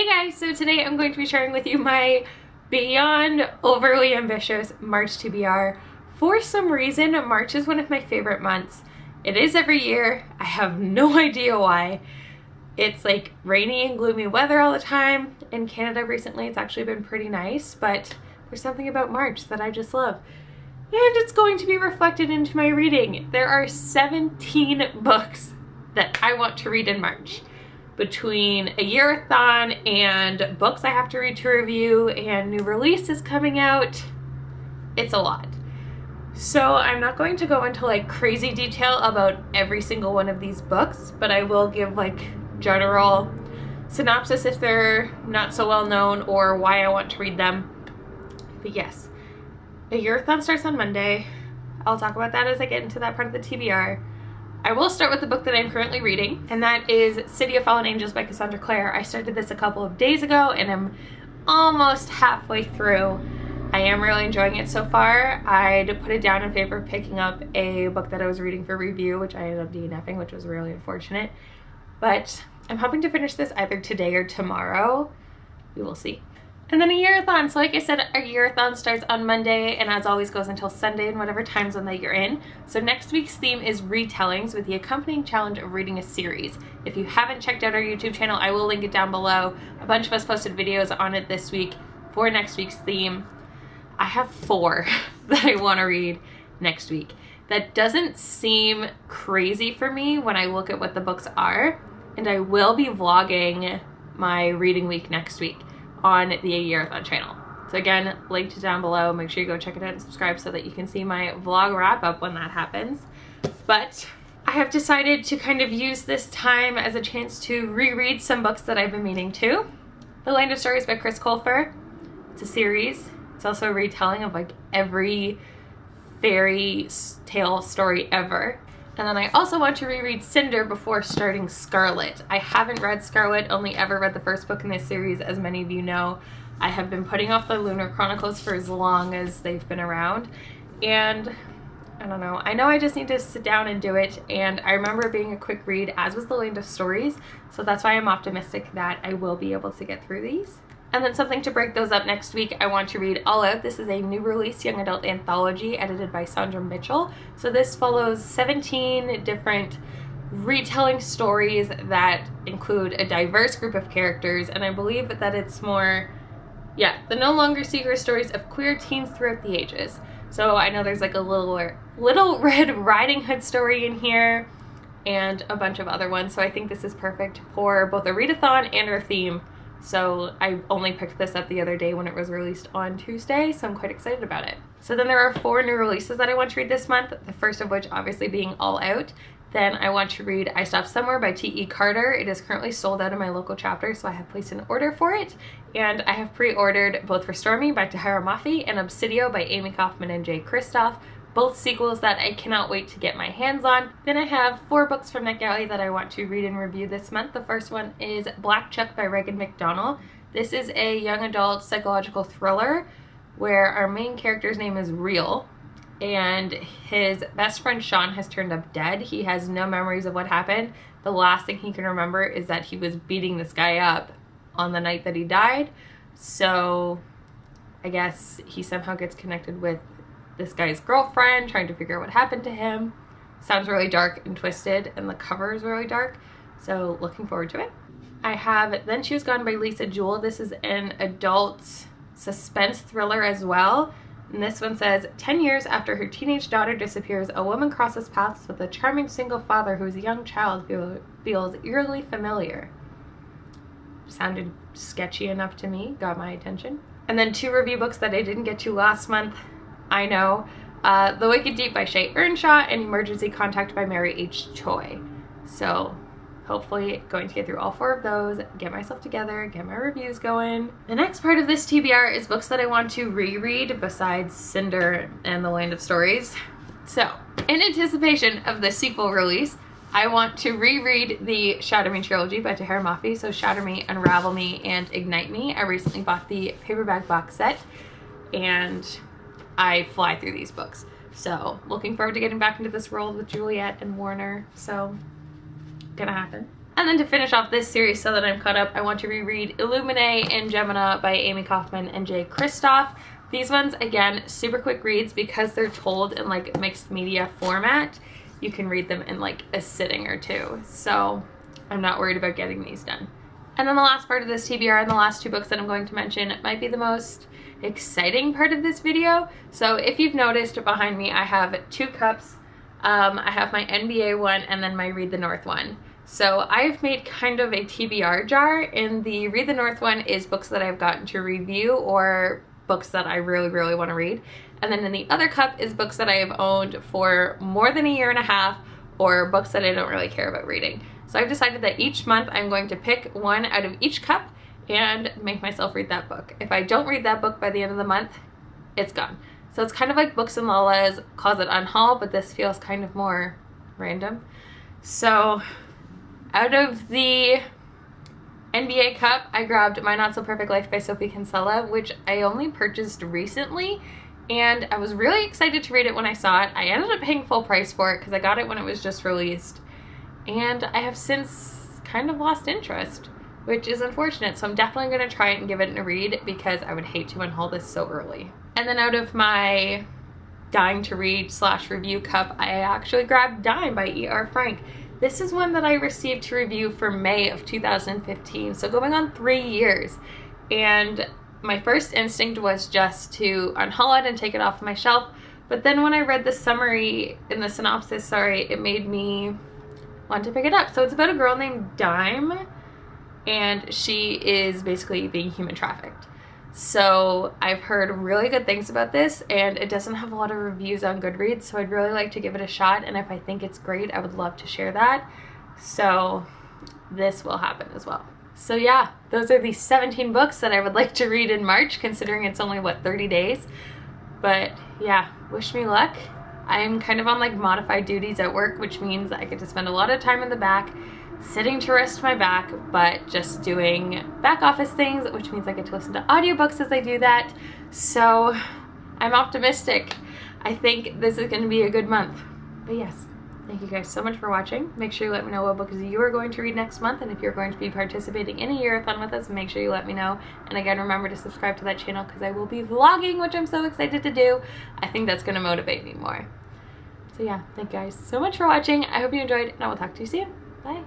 Hey guys, so today I'm going to be sharing with you my beyond overly ambitious March TBR. For some reason, March is one of my favorite months. It is every year. I have no idea why. It's like rainy and gloomy weather all the time. In Canada recently, it's actually been pretty nice, but there's something about March that I just love. And it's going to be reflected into my reading. There are 17 books that I want to read in March. Between AYearAthon and books I have to read to review and new releases coming out, it's a lot. So I'm not going to go into like crazy detail about every single one of these books, but I will give like general synopsis if they're not so well known or why I want to read them. But yes, AYearAthon starts on Monday. I'll talk about that as I get into that part of the TBR. I will start with the book that I'm currently reading, and that is City of Fallen Angels by Cassandra Clare. I started this a couple of days ago, and I'm almost halfway through. I am really enjoying it so far. I'd put it down in favor of picking up a book that I was reading for review, which I ended up DNFing, which was really unfortunate. But I'm hoping to finish this either today or tomorrow. We will see. And then AYearAthon. So like I said, AYearAthon starts on Monday and as always goes until Sunday in whatever time zone that you're in. So next week's theme is retellings with the accompanying challenge of reading a series. If you haven't checked out our YouTube channel, I will link it down below. A bunch of us posted videos on it this week for next week's theme. I have 4 that I want to read next week. That doesn't seem crazy for me when I look at what the books are, and I will be vlogging my reading week next week on the AYearAthon channel. So again, linked down below. Make sure you go check it out and subscribe so that you can see my vlog wrap up when that happens. But I have decided to kind of use this time as a chance to reread some books that I've been meaning to. The Land of Stories by Chris Colfer. It's a series. It's also a retelling of like every fairy tale story ever. And then I also want to reread Cinder before starting Scarlet. I haven't read Scarlet, only ever read the first book in this series. As many of you know, I have been putting off the Lunar Chronicles for as long as they've been around. And I don't know. I know I just need to sit down and do it. And I remember it being a quick read, as was The Land of Stories. So that's why I'm optimistic that I will be able to get through these. And then something to break those up next week, I want to read All Out. This is a new release young adult anthology edited by Sandra Mitchell. So this follows 17 different retelling stories that include a diverse group of characters, and I believe that it's more, the no longer secret stories of queer teens throughout the ages. So I know there's like a Little Red Riding Hood story in here and a bunch of other ones. So I think this is perfect for both a readathon and our theme. So I only picked this up the other day when it was released on Tuesday, so I'm quite excited about it. So then there are 4 new releases that I want to read this month, the first of which obviously being All Out. Then I want to read I Stopped Somewhere by T.E. Carter. It is currently sold out in my local chapter, so I have placed an order for it. And I have pre-ordered both For Stormy by Tahira Mafi and Obsidio by Amy Kaufman and Jay Kristoff. Both sequels that I cannot wait to get my hands on. Then I have 4 books from NetGalley that I want to read and review this month. The first one is Black Chuck by Reagan McDonnell. This is a young adult psychological thriller where our main character's name is Real, and his best friend Sean has turned up dead. He has no memories of what happened. The last thing he can remember is that he was beating this guy up on the night that he died. So I guess he somehow gets connected with this guy's girlfriend, trying to figure out what happened to him. Sounds really dark and twisted, and the cover is really dark, so looking forward to it. I have Then She Was Gone by Lisa Jewell. This is an adult suspense thriller as well, and this one says, 10 years after her teenage daughter disappears, a woman crosses paths with a charming single father whose young child feels eerily familiar. Sounded sketchy enough to me, got my attention. And then 2 review books that I didn't get to last month. I know, The Wicked Deep by Shay Earnshaw and Emergency Contact by Mary H. Choi. So hopefully going to get through all 4 of those, get myself together, get my reviews going. The next part of this TBR is books that I want to reread besides Cinder and The Land of Stories. So in anticipation of the sequel release, I want to reread the Shatter Me trilogy by Tahira Mafi. So Shatter Me, Unravel Me, and Ignite Me. I recently bought the paperback box set, and I fly through these books. So looking forward to getting back into this world with Juliet and Warner. So gonna happen. And then to finish off this series so that I'm caught up, I want to reread Illuminae and Gemina by Amy Kaufman and Jay Kristoff. These ones, again, super quick reads because they're told in like mixed media format. You can read them in like a sitting or two. So I'm not worried about getting these done. And then the last part of this TBR and the last two books that I'm going to mention might be the most exciting part of this video. So if you've noticed behind me, I have two cups. I have my NBA one and then my Read the North one. So I've made kind of a TBR jar, and the Read the North one is books that I've gotten to review or books that I really want to read. And then in the other cup is books that I have owned for more than a year and a half, or books that I don't really care about reading. So I've decided that each month I'm going to pick one out of each cup and make myself read that book. If I don't read that book by the end of the month, it's gone. So it's kind of like Books and Lala's Closet Unhaul, but this feels kind of more random. So out of the NBA cup, I grabbed My Not So Perfect Life by Sophie Kinsella, which I only purchased recently, and I was really excited to read it when I saw it. I ended up paying full price for it because I got it when it was just released, and I have since kind of lost interest, which is unfortunate. So I'm definitely going to try it and give it a read because I would hate to unhaul this so early. And then out of my dying to read / review cup, I actually grabbed Dime by E.R. Frank. This is one that I received to review for May of 2015, so going on 3 years. And my first instinct was just to unhaul it and take it off my shelf. But then when I read the summary in the synopsis, it made me want to pick it up. So it's about a girl named Dime, and she is basically being human trafficked. So I've heard really good things about this, and it doesn't have a lot of reviews on Goodreads, so I'd really like to give it a shot, and if I think it's great, I would love to share that. So this will happen as well. So yeah, those are the 17 books that I would like to read in March, considering it's only, 30 days? But yeah, wish me luck. I'm kind of on like modified duties at work, which means I get to spend a lot of time in the back sitting to rest my back, but just doing back office things, which means I get to listen to audiobooks as I do that. So I'm optimistic. I think this is going to be a good month. But yes, thank you guys so much for watching. Make sure you let me know what books you are going to read next month, and if you're going to be participating in a year-a-thon with us, make sure you let me know. And again, remember to subscribe to that channel because I will be vlogging, which I'm so excited to do. I think that's going to motivate me more. So yeah, thank you guys so much for watching. I hope you enjoyed, and I will talk to you soon. Bye.